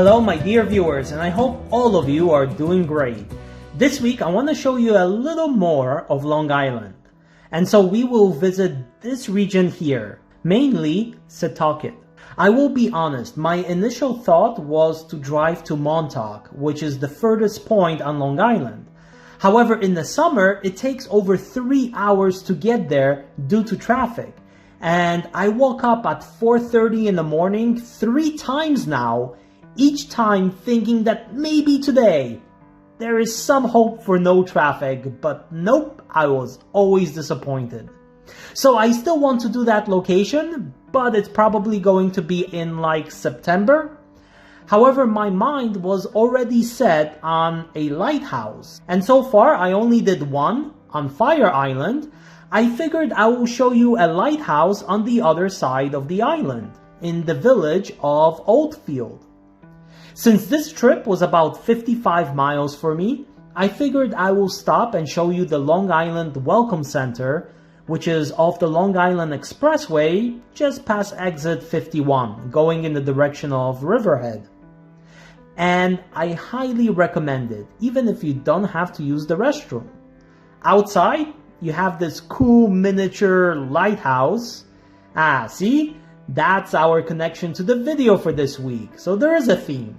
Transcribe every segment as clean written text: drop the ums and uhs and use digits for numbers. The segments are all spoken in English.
Hello my dear viewers, and I hope all of you are doing great. This week I want to show you a little more of Long Island. And so we will visit this region here, mainly Setauket. I will be honest, my initial thought was to drive to Montauk, which is the furthest point on Long Island. However, in the summer, it takes over 3 hours to get there due to traffic. And I woke up at 4:30 in the morning 3 times now, each time thinking that maybe today there is some hope for no traffic, but nope, I was always disappointed. So I still want to do that location, but it's probably going to be in like September. However, my mind was already set on a lighthouse, and so far I only did one on Fire Island. I figured I will show you a lighthouse on the other side of the island, in the village of Old Field. Since this trip was about 55 miles for me, I figured I will stop and show you the Long Island Welcome Center, which is off the Long Island Expressway, just past exit 51, going in the direction of Riverhead. And I highly recommend it, even if you don't have to use the restroom. Outside, you have this cool miniature lighthouse. See? That's our connection to the video for this week, so there is a theme.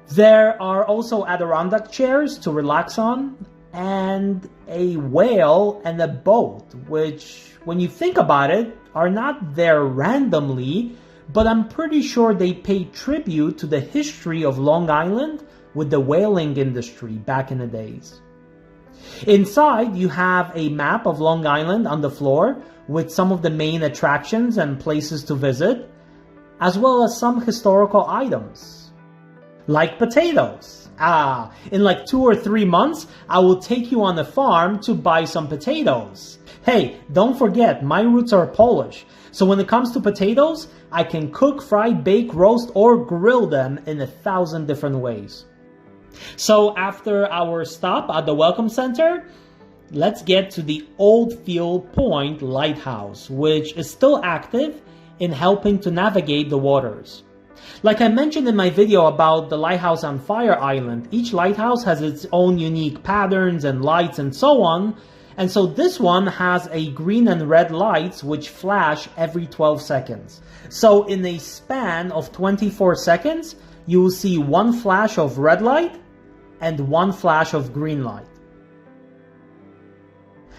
There are also Adirondack chairs to relax on, and a whale and a boat, which, when you think about it, are not there randomly, but I'm pretty sure they pay tribute to the history of Long Island with the whaling industry back in the days. Inside, you have a map of Long Island on the floor with some of the main attractions and places to visit, as well as some historical items. Like potatoes. In like 2 or 3 months, I will take you on a farm to buy some potatoes. Hey, don't forget, my roots are Polish, so when it comes to potatoes, I can cook, fry, bake, roast, or grill them in 1,000 different ways. So after our stop at the Welcome Center, let's get to the Old Field Point Lighthouse, which is still active in helping to navigate the waters. Like I mentioned in my video about the lighthouse on Fire Island, each lighthouse has its own unique patterns and lights and so on, and so this one has a green and red lights which flash every 12 seconds. So in a span of 24 seconds, you will see one flash of red light and one flash of green light.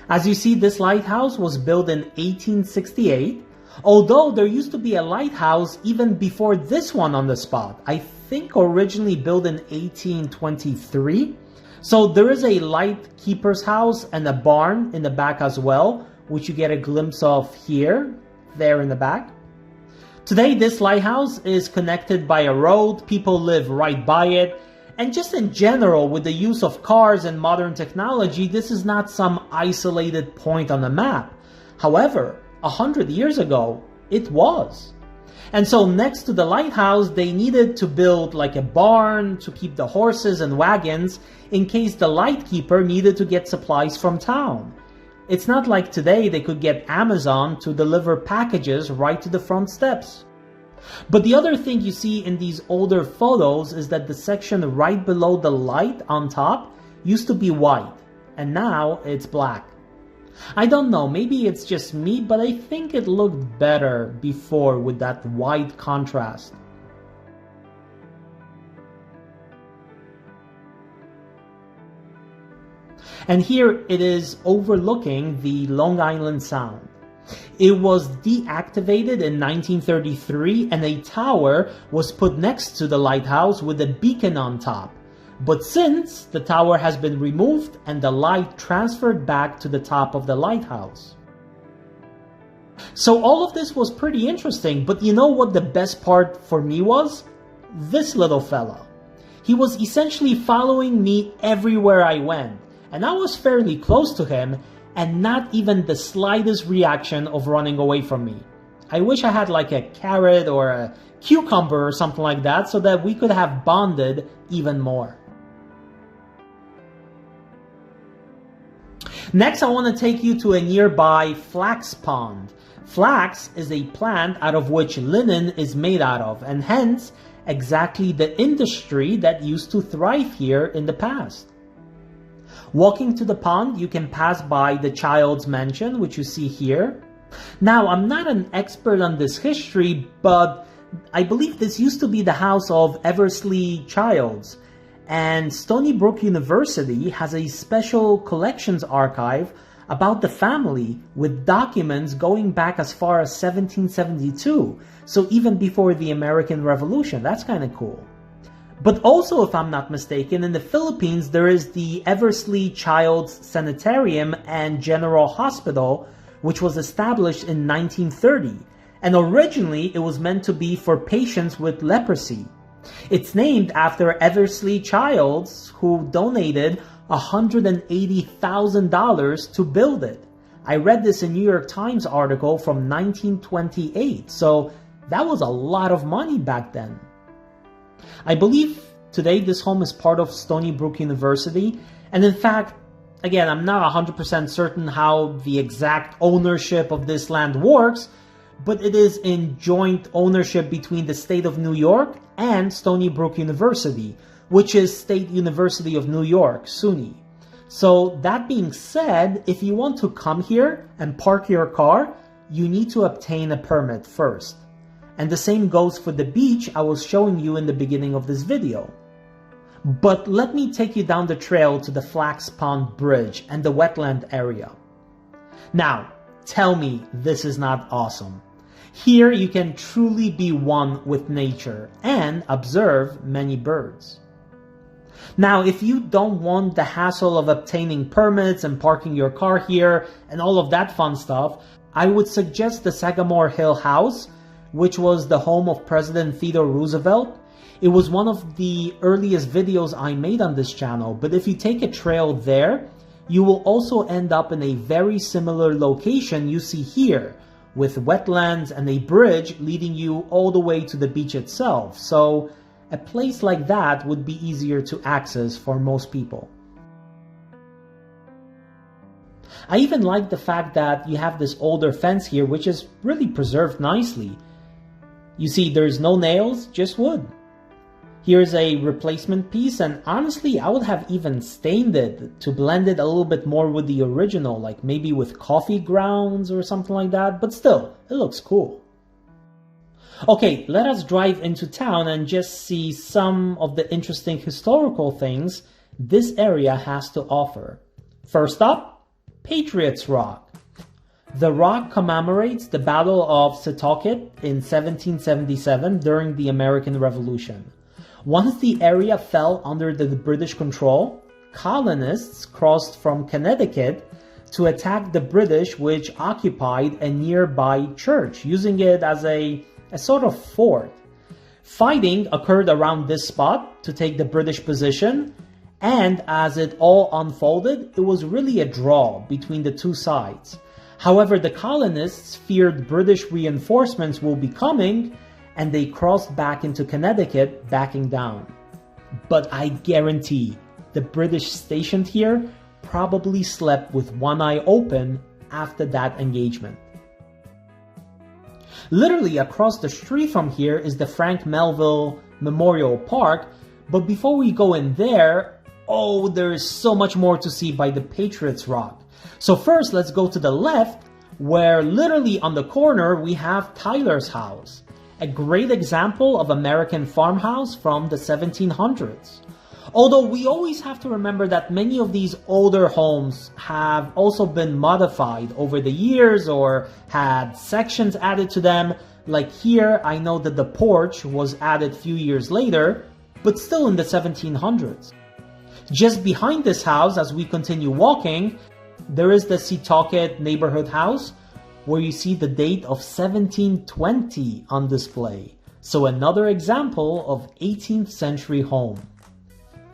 As you see, this lighthouse was built in 1868, although there used to be a lighthouse even before this one on the spot. I think originally built in 1823. So there is a lightkeeper's house and a barn in the back as well, which you get a glimpse of here, there in the back. Today, this lighthouse is connected by a road, people live right by it, and just in general, with the use of cars and modern technology, this is not some isolated point on the map. However, 100 years ago, it was. And so next to the lighthouse, they needed to build like a barn to keep the horses and wagons in case the lightkeeper needed to get supplies from town. It's not like today they could get Amazon to deliver packages right to the front steps. But the other thing you see in these older photos is that the section right below the light on top used to be white, and now it's black. I don't know, maybe it's just me, but I think it looked better before with that white contrast. And here it is overlooking the Long Island Sound. It was deactivated in 1933 and a tower was put next to the lighthouse with a beacon on top. But since, the tower has been removed and the light transferred back to the top of the lighthouse. So all of this was pretty interesting, but you know what the best part for me was? This little fella. He was essentially following me everywhere I went, and I was fairly close to him, and not even the slightest reaction of running away from me. I wish I had like a carrot or a cucumber or something like that so that we could have bonded even more. Next, I want to take you to a nearby Flax Pond. Flax is a plant out of which linen is made out of, and hence exactly the industry that used to thrive here in the past. Walking to the pond, you can pass by the Child's Mansion, which you see here. Now, I'm not an expert on this history, but I believe this used to be the house of Eversley Childs, and Stony Brook University has a special collections archive about the family with documents going back as far as 1772, so even before the American Revolution. That's kind of cool. But also, if I'm not mistaken, in the Philippines there is the Eversley Child's Sanitarium and General Hospital, which was established in 1930, and originally it was meant to be for patients with leprosy. It's named after Eversley Childs, who donated $180,000 to build it. I read this in New York Times article from 1928, so that was a lot of money back then. I believe today this home is part of Stony Brook University, and in fact, again, I'm not 100% certain how the exact ownership of this land works, but it is in joint ownership between the state of New York and Stony Brook University, which is State University of New York, SUNY. So that being said, if you want to come here and park your car, you need to obtain a permit first. And the same goes for the beach I was showing you in the beginning of this video. But let me take you down the trail to the Flax Pond Bridge and the wetland area. Now, tell me this is not awesome. Here you can truly be one with nature and observe many birds. Now, if you don't want the hassle of obtaining permits and parking your car here and all of that fun stuff, I would suggest the Sagamore Hill House, which was the home of President Theodore Roosevelt. It was one of the earliest videos I made on this channel, but if you take a trail there, you will also end up in a very similar location you see here, with wetlands and a bridge leading you all the way to the beach itself. So a place like that would be easier to access for most people. I even like the fact that you have this older fence here, which is really preserved nicely. You see, there's no nails, just wood. Here's a replacement piece, and honestly, I would have even stained it to blend it a little bit more with the original, like maybe with coffee grounds or something like that, but still, it looks cool. Okay, let us drive into town and just see some of the interesting historical things this area has to offer. First up, Patriots Rock. The rock commemorates the Battle of Setauket in 1777 during the American Revolution. Once the area fell under the British control, colonists crossed from Connecticut to attack the British, which occupied a nearby church, using it as a sort of fort. Fighting occurred around this spot to take the British position, and as it all unfolded, it was really a draw between the two sides. However, the colonists feared British reinforcements will be coming, and they crossed back into Connecticut, backing down. But I guarantee the British stationed here probably slept with one eye open after that engagement. Literally across the street from here is the Melville Memorial Park, but before we go in there, oh, there is so much more to see by the Patriots Rock. So first, let's go to the left, where literally on the corner we have Tyler's house, a great example of American farmhouse from the 1700s. Although we always have to remember that many of these older homes have also been modified over the years or had sections added to them. Like here, I know that the porch was added a few years later, but still in the 1700s. Just behind this house, as we continue walking, there is the Setauket neighborhood house, where you see the date of 1720 on display. So another example of 18th century home.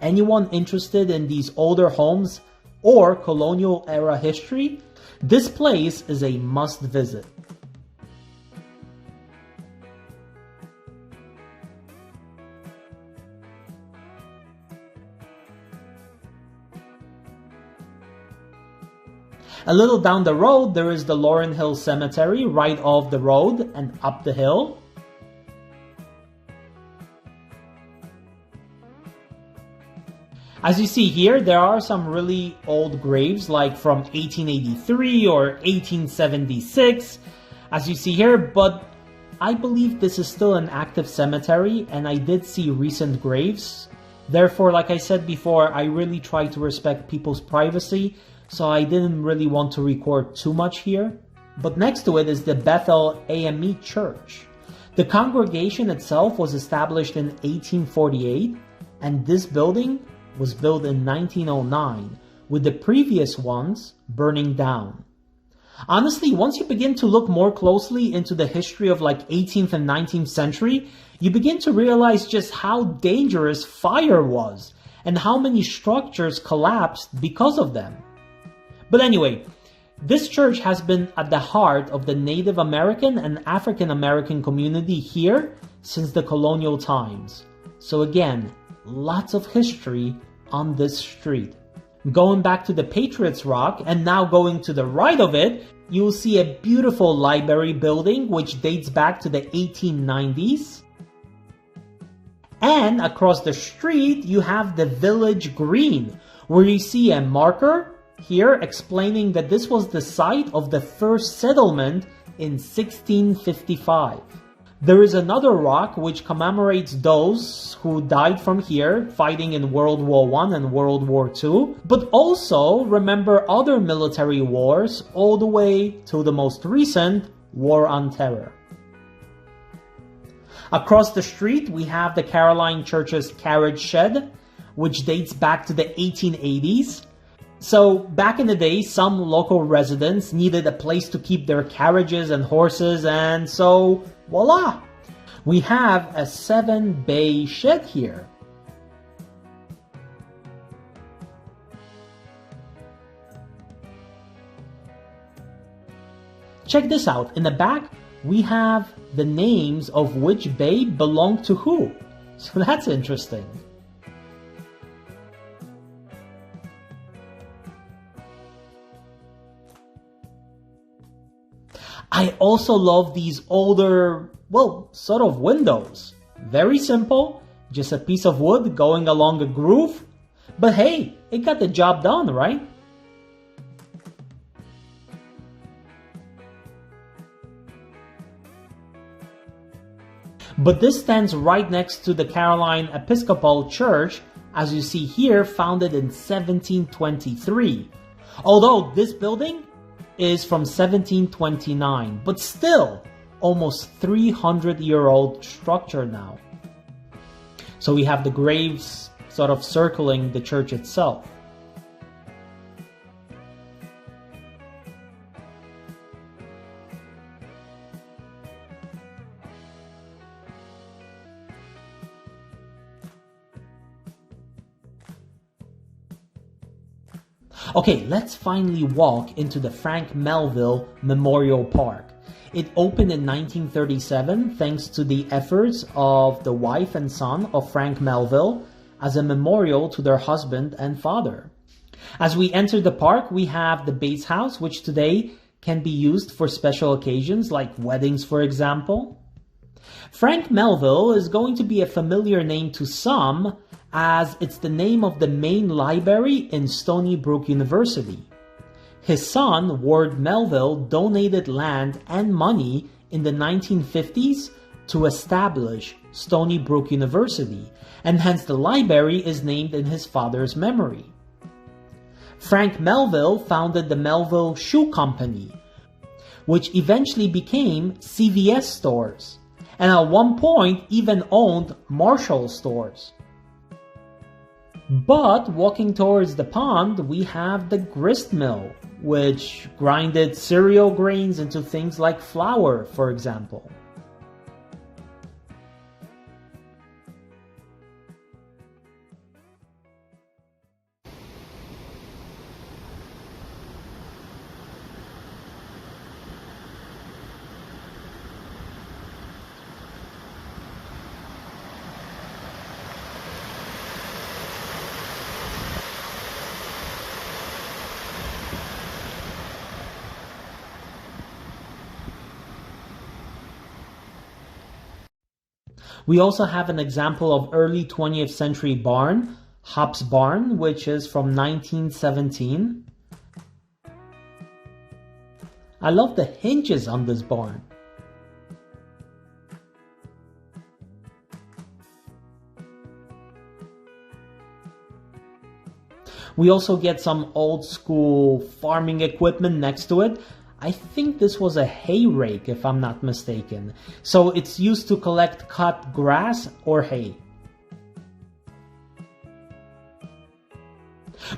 Anyone interested in these older homes or colonial era history, this place is a must visit. A little down the road, there is the Laurel Hill Cemetery right off the road and up the hill. As you see here, there are some really old graves, like from 1883 or 1876, as you see here, but I believe this is still an active cemetery, and I did see recent graves. Therefore, like I said before, I really try to respect people's privacy, so I didn't really want to record too much here. But next to it is the Bethel AME Church. The congregation itself was established in 1848, and this building was built in 1909, with the previous ones burning down. Honestly, once you begin to look more closely into the history of like 18th and 19th century, you begin to realize just how dangerous fire was and how many structures collapsed because of them. But anyway, this church has been at the heart of the Native American and African American community here since the colonial times. So again, lots of history on this street. Going back to the Patriots Rock and now going to the right of it, you will see a beautiful library building which dates back to the 1890s. And across the street, you have the village Greene, where you see a marker here explaining that this was the site of the first settlement in 1655. There is another rock which commemorates those who died from here fighting in World War I and World War II, but also remember other military wars all the way to the most recent War on Terror. Across the street, we have the Caroline Church's carriage shed, which dates back to the 1880s. So back in the day, some local residents needed a place to keep their carriages and horses, and so voila! We have a 7-bay shed here. Check this out. In the back, we have the names of which bay belong to who. So that's interesting. I also love these older, well, sort of windows. Very simple, just a piece of wood going along a groove. But hey, it got the job done, right? But this stands right next to the Caroline Episcopal Church, as you see here, founded in 1723. Although this building is from 1729, but still almost 300-year-old structure now. So we have the graves sort of circling the church itself. Okay, let's finally walk into the Frank Melville Memorial Park. It opened in 1937 thanks to the efforts of the wife and son of Frank Melville as a memorial to their husband and father. As we enter the park, we have the base house, which today can be used for special occasions like weddings, for example. Frank Melville is going to be a familiar name to some, as it's the name of the main library in Stony Brook University. His son, Ward Melville, donated land and money in the 1950s to establish Stony Brook University, and hence the library is named in his father's memory. Frank Melville founded the Melville Shoe Company, which eventually became CVS stores, and at one point even owned Marshall stores. But walking towards the pond, we have the grist mill, which grinded cereal grains into things like flour, for example. We also have an example of early 20th century barn Hops Barn, which is from 1917. I love the hinges on this barn. We also get some old school farming equipment next to it. I think this was a hay rake, if I'm not mistaken. So it's used to collect cut grass or hay.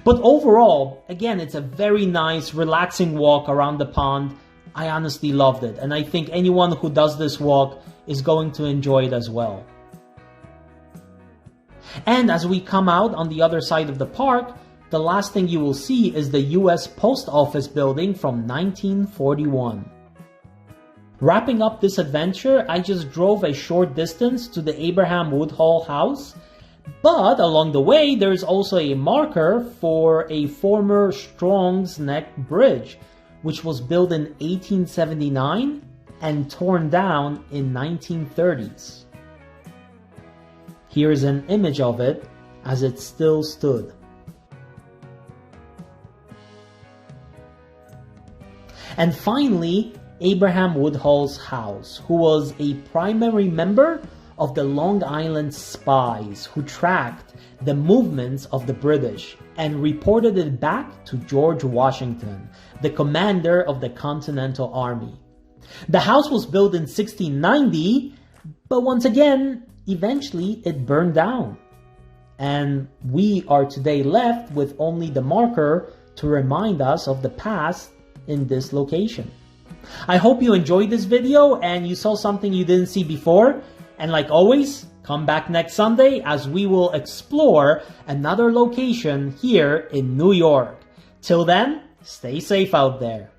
But overall, again, it's a very nice, relaxing walk around the pond. I honestly loved it, and I think anyone who does this walk is going to enjoy it as well. And as we come out on the other side of the park, the last thing you will see is the US Post Office building from 1941. Wrapping up this adventure, I just drove a short distance to the Abraham Woodhull house, but along the way there's also a marker for a former Strong's Neck Bridge, which was built in 1879 and torn down in 1930s. Here's an image of it as it still stood. And finally, Abraham Woodhull's house, who was a primary member of the Long Island spies who tracked the movements of the British and reported it back to George Washington, the commander of the Continental Army. The house was built in 1690, but once again, eventually it burned down. And we are today left with only the marker to remind us of the past in this location. I hope you enjoyed this video and you saw something you didn't see before. And like always, come back next Sunday as we will explore another location here in New York. Till then, stay safe out there.